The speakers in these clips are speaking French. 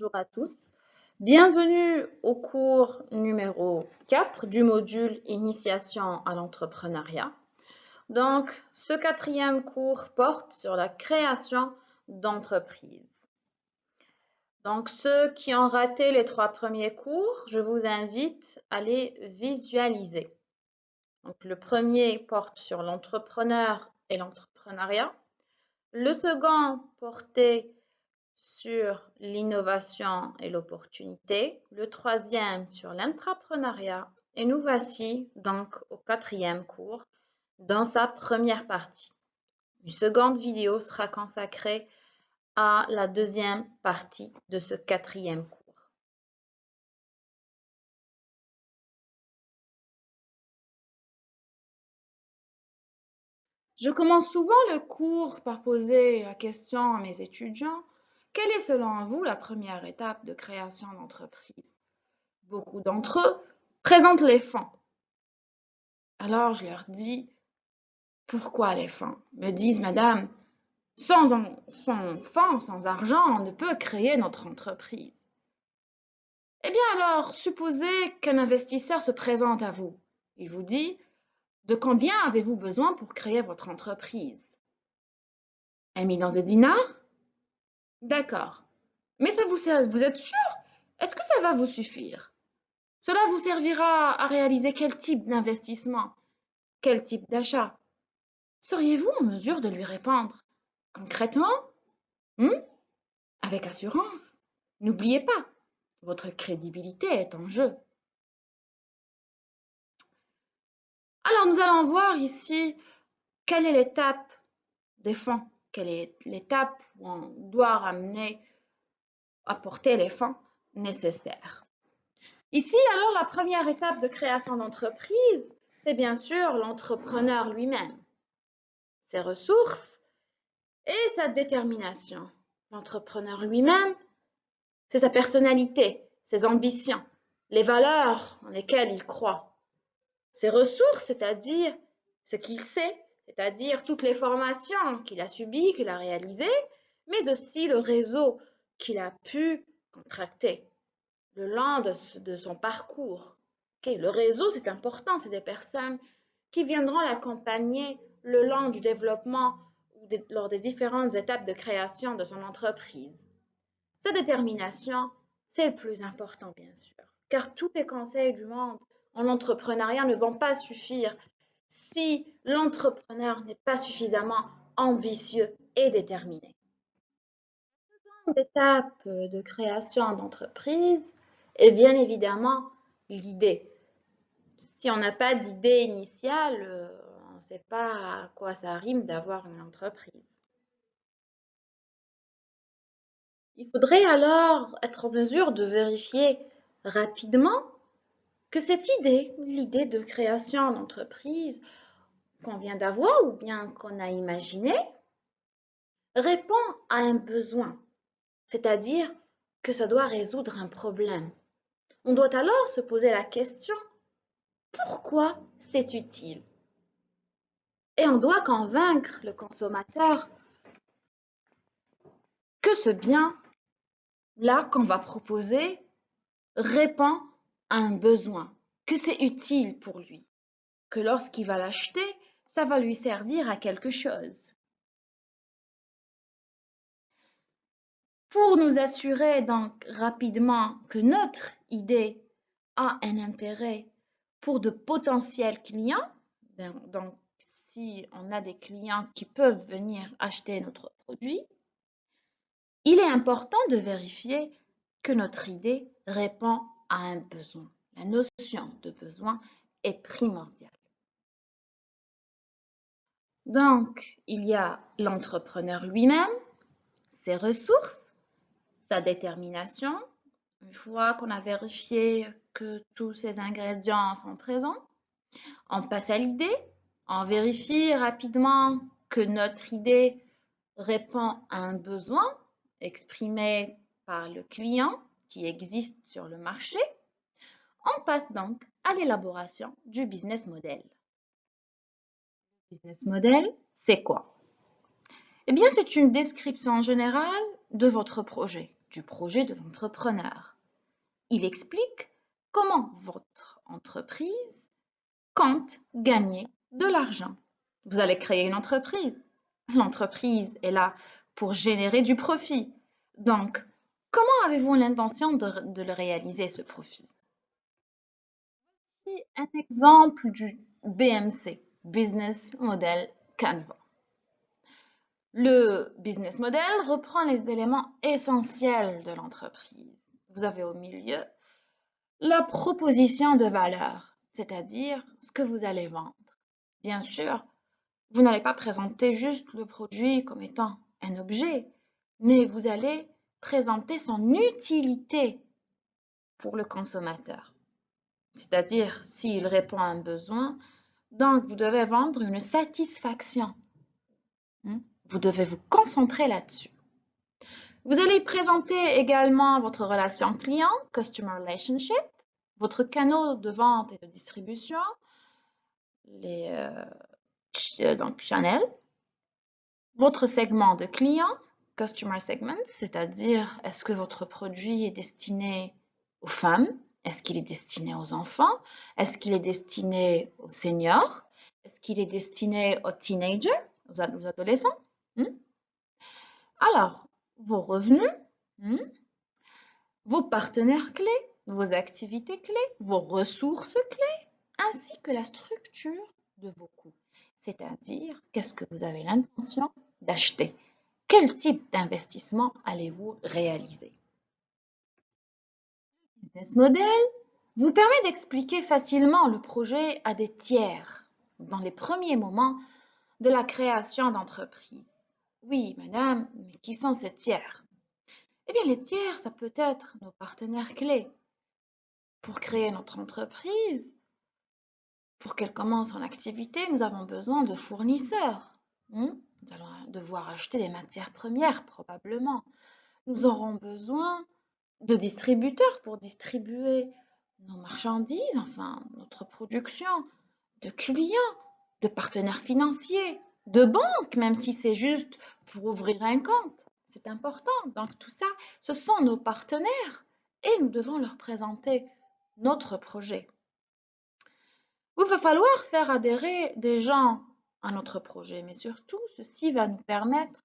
bonjour à tous. Bienvenue au cours numéro 4 du module Initiation à l'entrepreneuriat. Donc, ce quatrième cours porte sur la création d'entreprises. Donc, ceux qui ont raté les 3 premiers cours, je vous invite à les visualiser. Donc, le premier porte sur l'entrepreneur et l'entrepreneuriat. Le second portait sur l'innovation et l'opportunité, le troisième sur l'intrapreneuriat et nous voici donc au quatrième cours dans sa première partie. Une seconde vidéo sera consacrée à la deuxième partie de ce quatrième cours. Je commence souvent le cours par poser la question à mes étudiants: quelle est selon vous la première étape de création d'entreprise? Beaucoup d'entre eux présentent les fonds. Alors je leur dis: pourquoi les fonds? Me disent: madame, sans fonds, sans argent, on ne peut créer notre entreprise. Eh bien alors, supposez qu'un investisseur se présente à vous. Il vous dit: de combien avez-vous besoin pour créer votre entreprise? 1 million de dinars? D'accord. Mais ça vous êtes sûr? Est-ce que ça va vous suffire? Cela vous servira à réaliser quel type d'investissement? Quel type d'achat? Seriez-vous en mesure de lui répondre concrètement? Avec assurance. N'oubliez pas, votre crédibilité est en jeu. Alors, nous allons voir ici quelle est l'étape des fonds, quelle est l'étape où on doit apporter les fonds nécessaires. Ici, alors, la première étape de création d'entreprise, c'est bien sûr l'entrepreneur lui-même, ses ressources et sa détermination. L'entrepreneur lui-même, c'est sa personnalité, ses ambitions, les valeurs en lesquelles il croit. Ses ressources, c'est-à-dire ce qu'il sait, c'est-à-dire toutes les formations qu'il a subies, qu'il a réalisées, mais aussi le réseau qu'il a pu contracter le long de son parcours. Le réseau, c'est important, c'est des personnes qui viendront l'accompagner le long du développement ou lors des différentes étapes de création de son entreprise. Sa détermination, c'est le plus important, bien sûr, car tous les conseils du monde en entrepreneuriat ne vont pas suffire si l'entrepreneur n'est pas suffisamment ambitieux et déterminé. La seconde étape de création d'entreprise est bien évidemment l'idée. Si on n'a pas d'idée initiale, on ne sait pas à quoi ça rime d'avoir une entreprise. Il faudrait alors être en mesure de vérifier rapidement que cette idée, l'idée de création d'entreprise qu'on vient d'avoir ou bien qu'on a imaginée, répond à un besoin, c'est-à-dire que ça doit résoudre un problème. On doit alors se poser la question: pourquoi c'est utile? Et on doit convaincre le consommateur que ce bien-là qu'on va proposer répond à un besoin, que c'est utile pour lui, que lorsqu'il va l'acheter, ça va lui servir à quelque chose. Pour nous assurer donc rapidement que notre idée a un intérêt pour de potentiels clients, donc si on a des clients qui peuvent venir acheter notre produit, il est important de vérifier que notre idée répond à un besoin. La notion de besoin est primordiale. Donc, il y a l'entrepreneur lui-même, ses ressources, sa détermination. Une fois qu'on a vérifié que tous ces ingrédients sont présents, on passe à l'idée, on vérifie rapidement que notre idée répond à un besoin exprimé par le client qui existe sur le marché. On passe donc à l'élaboration du business model. Le business model, c'est quoi? Eh bien, c'est une description générale de votre projet, du projet de l'entrepreneur. Il explique comment votre entreprise compte gagner de l'argent. Vous allez créer une entreprise. L'entreprise est là pour générer du profit. Donc, comment avez-vous l'intention de le réaliser, ce profit? Voici un exemple du BMC, Business Model Canva. Le business model reprend les éléments essentiels de l'entreprise. Vous avez au milieu la proposition de valeur, c'est-à-dire ce que vous allez vendre. Bien sûr, vous n'allez pas présenter juste le produit comme étant un objet, mais vous allez présenter son utilité pour le consommateur. C'est-à-dire, s'il répond à un besoin, donc vous devez vendre une satisfaction. Vous devez vous concentrer là-dessus. Vous allez présenter également votre relation client, Customer Relationship, votre canal de vente et de distribution, donc channel, votre segment de clients, Customer Segment, c'est-à-dire est-ce que votre produit est destiné aux femmes? Est-ce qu'il est destiné aux enfants? Est-ce qu'il est destiné aux seniors? Est-ce qu'il est destiné aux teenagers, aux adolescents? Alors, vos revenus, vos partenaires clés, vos activités clés, vos ressources clés, ainsi que la structure de vos coûts. C'est-à-dire, qu'est-ce que vous avez l'intention d'acheter? Quel type d'investissement allez-vous réaliser? Le business model vous permet d'expliquer facilement le projet à des tiers dans les premiers moments de la création d'entreprise. Oui, madame, mais qui sont ces tiers? Eh bien, les tiers, ça peut être nos partenaires clés. Pour créer notre entreprise, pour qu'elle commence en activité, nous avons besoin de fournisseurs. Nous allons devoir acheter des matières premières, probablement. Nous aurons besoin de distributeurs pour distribuer nos marchandises, enfin notre production, de clients, de partenaires financiers, de banques, même si c'est juste pour ouvrir un compte. C'est important. Donc tout ça, ce sont nos partenaires et nous devons leur présenter notre projet. Il va falloir faire adhérer des gens à notre projet, mais surtout, ceci va nous permettre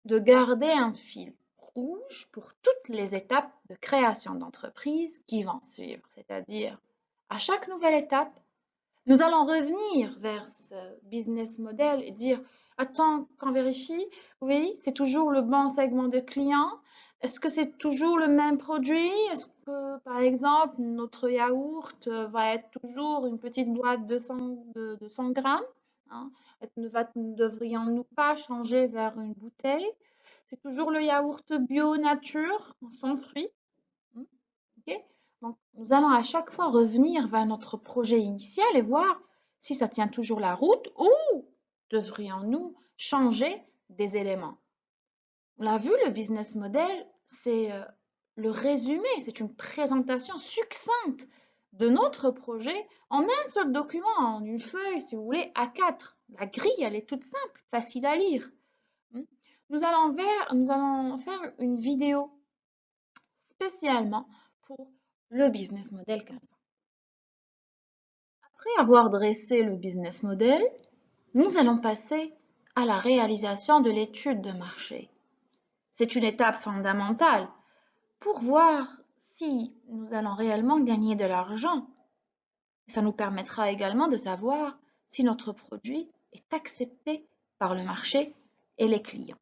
de garder un fil rouge pour toutes les étapes de création d'entreprise qui vont suivre. C'est-à-dire, à chaque nouvelle étape, nous allons revenir vers ce business model et dire, attends, qu'on vérifie, oui, c'est toujours le bon segment de clients. Est-ce que c'est toujours le même produit? Est-ce que, par exemple, notre yaourt va être toujours une petite boîte de 100 grammes? Hein? Ne devrions-nous pas changer vers une bouteille? C'est toujours le yaourt bio nature, sans fruits. Okay? Donc, nous allons à chaque fois revenir vers notre projet initial et voir si ça tient toujours la route ou devrions-nous changer des éléments. On l'a vu, le business model, c'est le résumé, c'est une présentation succincte de notre projet en un seul document, en une feuille, si vous voulez, A4. La grille, elle est toute simple, facile à lire. Nous allons faire une vidéo spécialement pour le business model Canva. Après avoir dressé le business model, nous allons passer à la réalisation de l'étude de marché. C'est une étape fondamentale pour voir si nous allons réellement gagner de l'argent. Ça nous permettra également de savoir si notre produit est accepté par le marché et les clients.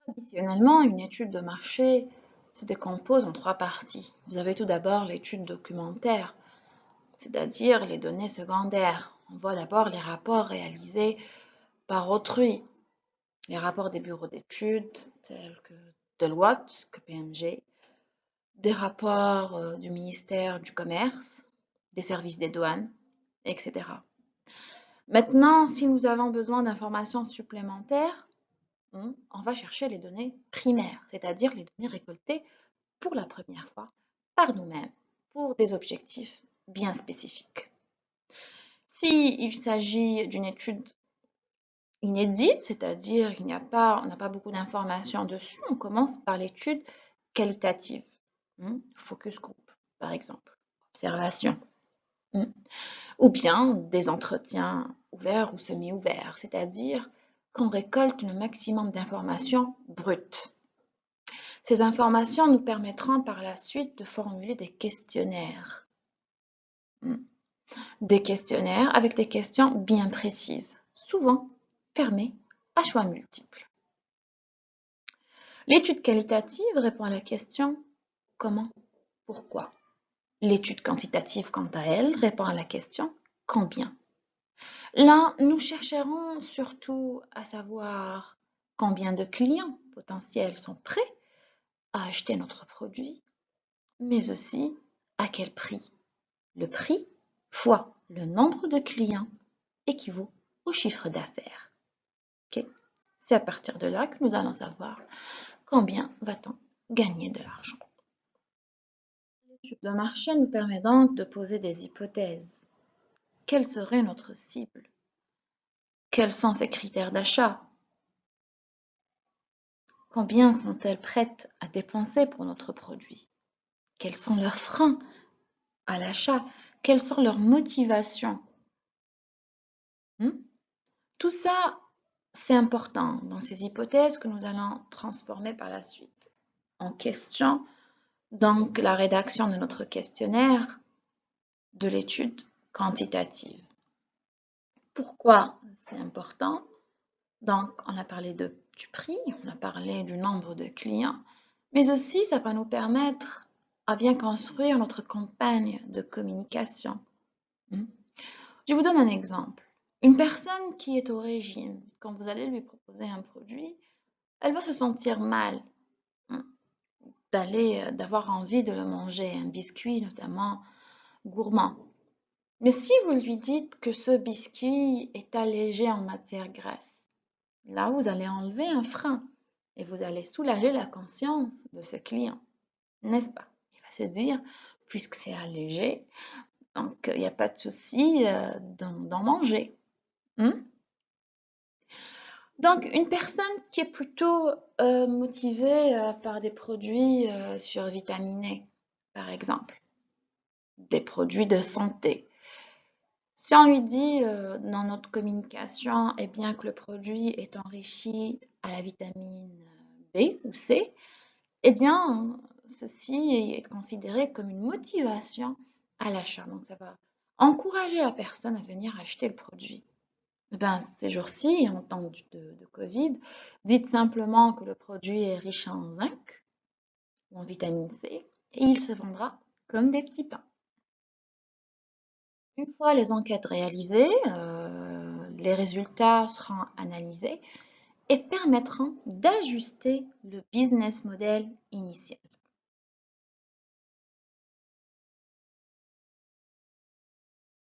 Traditionnellement, une étude de marché se décompose en 3 parties. Vous avez tout d'abord l'étude documentaire, c'est-à-dire les données secondaires. On voit d'abord les rapports réalisés par autrui, les rapports des bureaux d'études tels que Deloitte, KPMG, des rapports du ministère du Commerce, des services des douanes, etc. Maintenant, si nous avons besoin d'informations supplémentaires, on va chercher les données primaires, c'est-à-dire les données récoltées pour la première fois par nous-mêmes pour des objectifs bien spécifiques. S'il s'agit d'une étude inédite, c'est-à-dire on n'a pas beaucoup d'informations dessus, on commence par l'étude qualitative. Focus group, par exemple, observation. Ou bien des entretiens ouverts ou semi-ouverts, c'est-à-dire qu'on récolte le maximum d'informations brutes. Ces informations nous permettront par la suite de formuler des questionnaires. Des questionnaires avec des questions bien précises, souvent fermées à choix multiples. L'étude qualitative répond à la question « Comment ? Pourquoi ?» L'étude quantitative, quant à elle, répond à la question « Combien ?» Là, nous chercherons surtout à savoir combien de clients potentiels sont prêts à acheter notre produit, mais aussi à quel prix. Le prix fois le nombre de clients équivaut au chiffre d'affaires. Okay? C'est à partir de là que nous allons savoir combien va-t-on gagner de l'argent. L'étude de marché nous permet donc de poser des hypothèses. Quelle serait notre cible? Quels sont ses critères d'achat? Combien sont-elles prêtes à dépenser pour notre produit? Quels sont leurs freins à l'achat? Quelles sont leurs motivations? Tout ça, c'est important dans ces hypothèses que nous allons transformer par la suite en questions. Donc, la rédaction de notre questionnaire de l'étude quantitative. Pourquoi c'est important? Donc, on a parlé du prix, on a parlé du nombre de clients, mais aussi ça va nous permettre à bien construire notre campagne de communication. Je vous donne un exemple. Une personne qui est au régime, quand vous allez lui proposer un produit, elle va se sentir mal d'avoir envie de le manger, un biscuit notamment gourmand. Mais si vous lui dites que ce biscuit est allégé en matière grasse, là vous allez enlever un frein et vous allez soulager la conscience de ce client, n'est-ce pas? Il va se dire, puisque c'est allégé, donc il n'y a pas de souci d'en manger. Donc, une personne qui est plutôt motivée par des produits survitaminés, par exemple, des produits de santé. Si on lui dit dans notre communication eh bien, que le produit est enrichi à la vitamine B ou C, eh bien, ceci est considéré comme une motivation à l'achat. Donc, ça va encourager la personne à venir acheter le produit. Ces jours-ci, en temps de Covid, dites simplement que le produit est riche en zinc ou en vitamine C et il se vendra comme des petits pains. Une fois les enquêtes réalisées, les résultats seront analysés et permettront d'ajuster le business model initial.